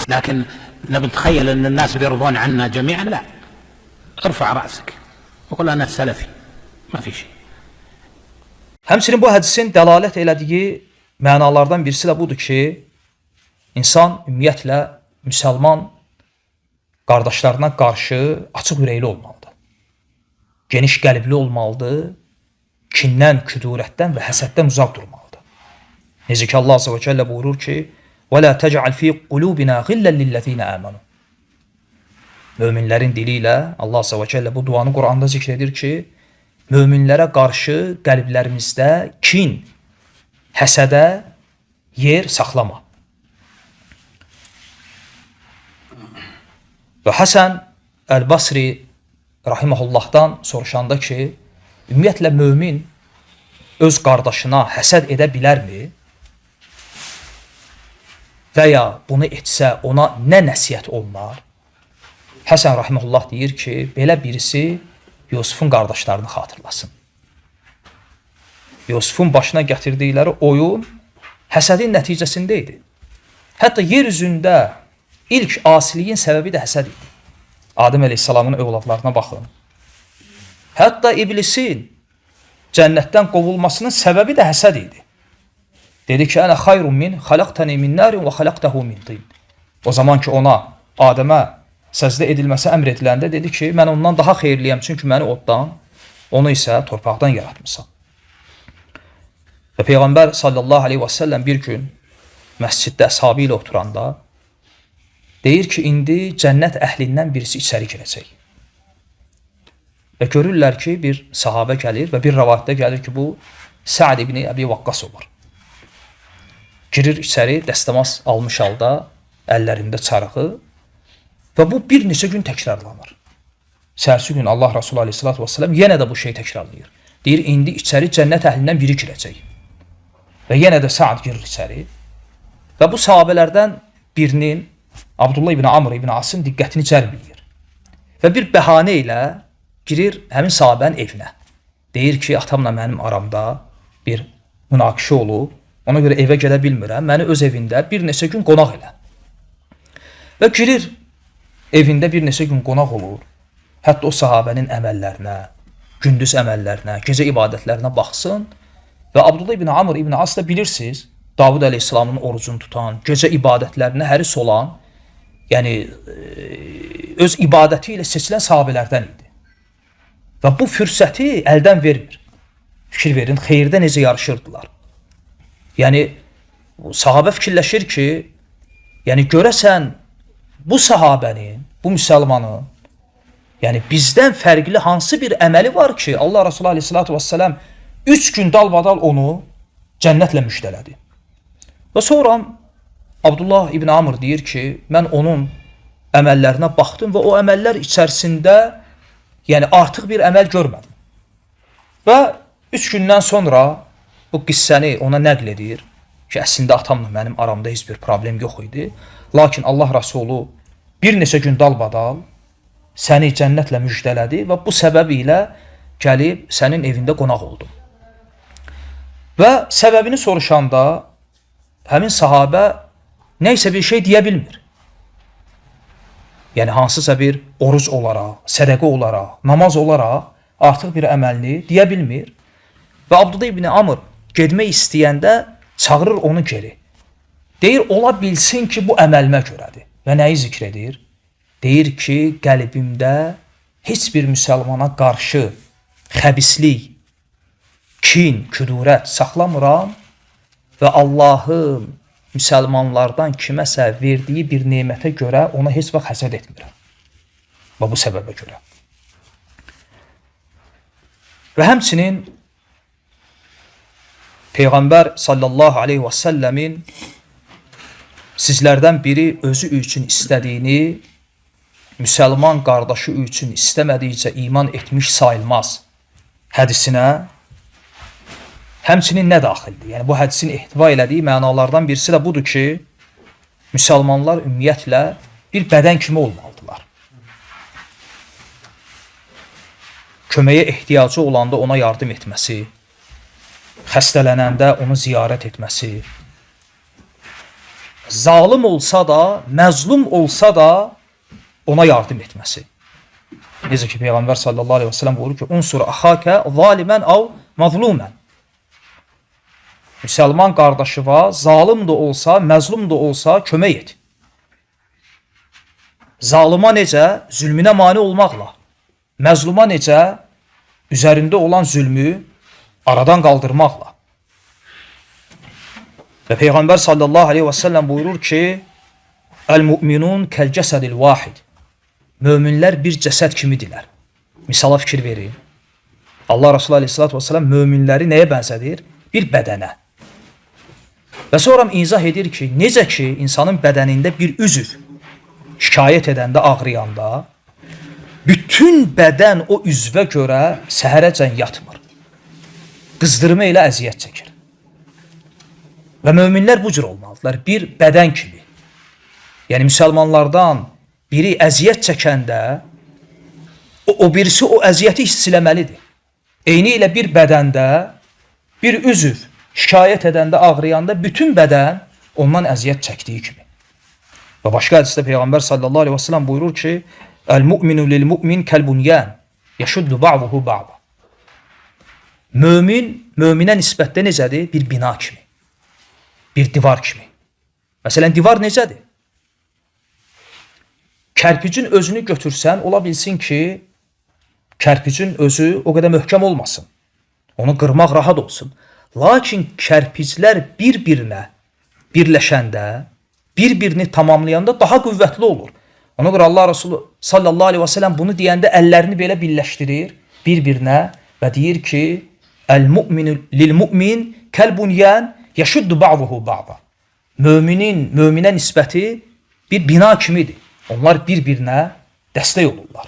لكن نتخيل أن الناس بيرضون عنا جميعا، لا. ارفع رأسك وقل أنا سلفي، ما في şey. Həmçinin bu hədisin dəlalət elədiyi mənalardan birisi də budur ki, insan ümumiyyətlə müsəlman qardaşlarına qarşı açıq ürəkli olmalıdır. Geniş qəlbli olmalıdır. Kindən, küdurətdən və həsəddən uzaq durmalıdır. Necə ki Allah Azze ve Celle buyurur ki, وَلَا تَجْعَلْ فِي قُلُوبِنَا غِلًّا لِلَّذ۪ينَ آمَنُوا. Möminlərin dili ilə Allah Azze ve Celle bu duanı Quranda zikr edir ki, möminlərə qarşı qəlblərimizdə kin, həsədə yer saxlama. Və Həsən Əl-Basri rahiməhullahdan soruşanda ki, ümumiyyətlə mömin öz qardaşına həsəd edə bilərmi? Və ya bunu etsə ona nə nəsiyyət olunar? Həsən rahimehullah deyir ki, belə birisi Yusufun qardaşlarını xatırlasın. Yusufun başına gətirdikləri oyun həsədin nəticəsində idi. Hətta yer üzündə ilk asiliyin səbəbi də həsəd idi. Adəm əleyhissalamın övladlarına baxın. Hətta iblisin cənnətdən qovulmasının səbəbi də həsəd idi. Dedi ki, ənə xayrun min, xaləqtəni min nərin və xaləqtəhu min tin. O zaman ki ona, Adəmə səzdə edilməsi əmr ediləndə dedi ki, mən ondan daha xeyirliyəm, çünki məni oddan, onu isə torpaqdan yaratmışsan. Və Peyğəmbər sallallahu aleyhi və səlləm bir gün məsciddə əshabı ilə oturanda deyir ki, indi cənnət əhlindən birisi içəri girəcək. Və görürlər ki, bir sahabə gəlir və bir rəvayətdə gəlir ki, bu Sa'd ibn Əbi Vaqqas olur. Girir içəri, dəstəmaz almış halda, əllərində çarığı və bu bir neçə gün təkrarlanır. Səhərsi gün Allah Resulü aleyhissalatü vesselam yenə də bu şey təkrarlayır. Deyir, indi içəri cənnət əhlindən biri girəcək. Və yenə də Sa'd girir içəri və bu sahabələrdən birinin, Abdullah ibn Amr ibn Asın diqqətini cəlb edir. Və bir bəhanə ilə girir həmin sahabənin evinə. Deyir ki, atamla mənim aramda bir münaqişə olub, ona görə evə gələ bilmirəm, məni öz evində bir neçə gün qonaq elə. Və girir evində bir neçə gün qonaq olur. Hətta o sahabənin əməllərinə, gündüz əməllərinə, gecə ibadətlərinə baxsın. Və Abdullah ibn Amr ibn As da bilirsiniz, Davud əleyhissalamın orucunu tutan, gecə ibadətlərinə həris olan, yəni öz ibadəti ilə seçilən sahabələrdən idi. Və bu fürsəti əldən vermir. Fikir verin, xeyirdə necə yarışırdılar. Yəni, sahabə fikirləşir ki, yəni görəsən bu sahabənin, bu müsəlmanın, yəni bizdən fərqli hansı bir əməli var ki, Allah Resulü aleyhissalatü vesselam 3 gün dalbadal onu cənnətlə müjdələdi. Və sonra Abdullah ibn Amr deyir ki, mən onun əməllərinə baxdım və o əməllər içərisində yəni artıq bir əməl görmədim. Və 3 gündən sonra bu qissəni ona nəql edir ki, əslində atamla mənim aramda heç bir problem yox idi. Lakin Allah Rasulü bir neçə gün dalbadal səni cənnətlə müjdələdi və bu səbəb ilə gəlib sənin evində qonaq oldum. Və səbəbini soruşanda həmin sahabə nəysə bir şey deyə bilmir. Yəni hansısa bir oruc olaraq, sədəqə olaraq, namaz olaraq artıq bir əməlini deyə bilmir. Və Abdullah ibn Amr getmək istəyəndə çağırır onu geri. Deyir, ola bilsin ki, bu əməlimə görədir. Və nəyi zikr edir? Deyir ki, qəlbimdə heç bir müsəlmana qarşı xəbislik, kin, küdurət saxlamıram və Allahın müsəlmanlardan kiməsə verdiyi bir nemətə görə ona heç vaxt həsəd etmirəm. Və bu səbəbə görə. Və həmçinin Peyğəmbər sallallahu aleyhi və səlləmin sizlərdən biri özü üçün istədiyini müsəlman qardaşı üçün istəmədikcə iman etmiş sayılmaz hədisinə həmçinin nə daxildir? Yəni bu hədisin ehtiva elədiyi mənalardan birisi də budur ki, müsəlmanlar ümumiyyətlə bir bədən kimi olmalıdırlar. Köməyə ehtiyacı olanda ona yardım etməsi, xəstələnəndə onu ziyarət etməsi, zalim olsa da, məzlum olsa da ona yardım etməsi. Necə ki, Peyğəmbər sallallahu aleyhi və sələm buyurur ki, unsur axakə zalimən av mazlumən. Müsəlman qardaşıva zalim də olsa, məzlum da olsa kömək et. Zalıma necə? Zülmünə mane olmaqla. Məzluma necə? Üzərində olan zülmü aradan qaldırmaqla. Və Peyğəmbər sallallahu aleyhi və səlləm buyurur ki, Əl-mü'minun kəl-cəsədil vahid. Möminlər bir cəsəd kimidirlər. Misala fikir verin. Allah Resulü aleyhissalatü vesselam möminləri nəyə bənzədir? Bir bədənə. Və sonra izah edir ki, necə ki, insanın bədənində bir üzv şikayət edəndə, ağrıyanda, bütün bədən o üzvə görə səhərəcən yatmır. Qızdırma ilə əziyyət çəkir. Və möminlər bu cür olmalıdırlar, bir bədən kimi. Yəni, müsəlmanlardan biri əziyyət çəkəndə, o birisi o əziyyəti hiss eləməlidir. Eyni ilə bir bədəndə, bir üzv şikayət edəndə, ağrıyanda, bütün bədən ondan əziyyət çəkdiyi kimi. Və başqa hədisdə Peyğəmbər sallallahu aleyhi və səlləm buyurur ki, Əl-mu'minu lil-mu'min kəl-bunyan, yəşuddu ba'duhu ba'da. Mömin, möminə nisbətdə necədir? Bir bina kimi. Bir divar kimi. Məsələn, divar necədir? Kərpicin özünü götürsən, ola bilsin ki, kərpicin özü o qədər möhkəm olmasın. Onu qırmaq rahat olsun. Lakin kərpiclər bir-birinə birləşəndə, bir-birini tamamlayanda daha qüvvətli olur. Ona görə Allah Resulü sallallahu aleyhi və səlləm bunu deyəndə əllərini belə birləşdirir bir-birinə və deyir ki, Əl-mu'minu lil-mu'min kəl-bunyan yəşuddu ba'duhu ba'da. Möminə nisbəti bir bina kimidir. Onlar bir-birinə dəstək olurlar.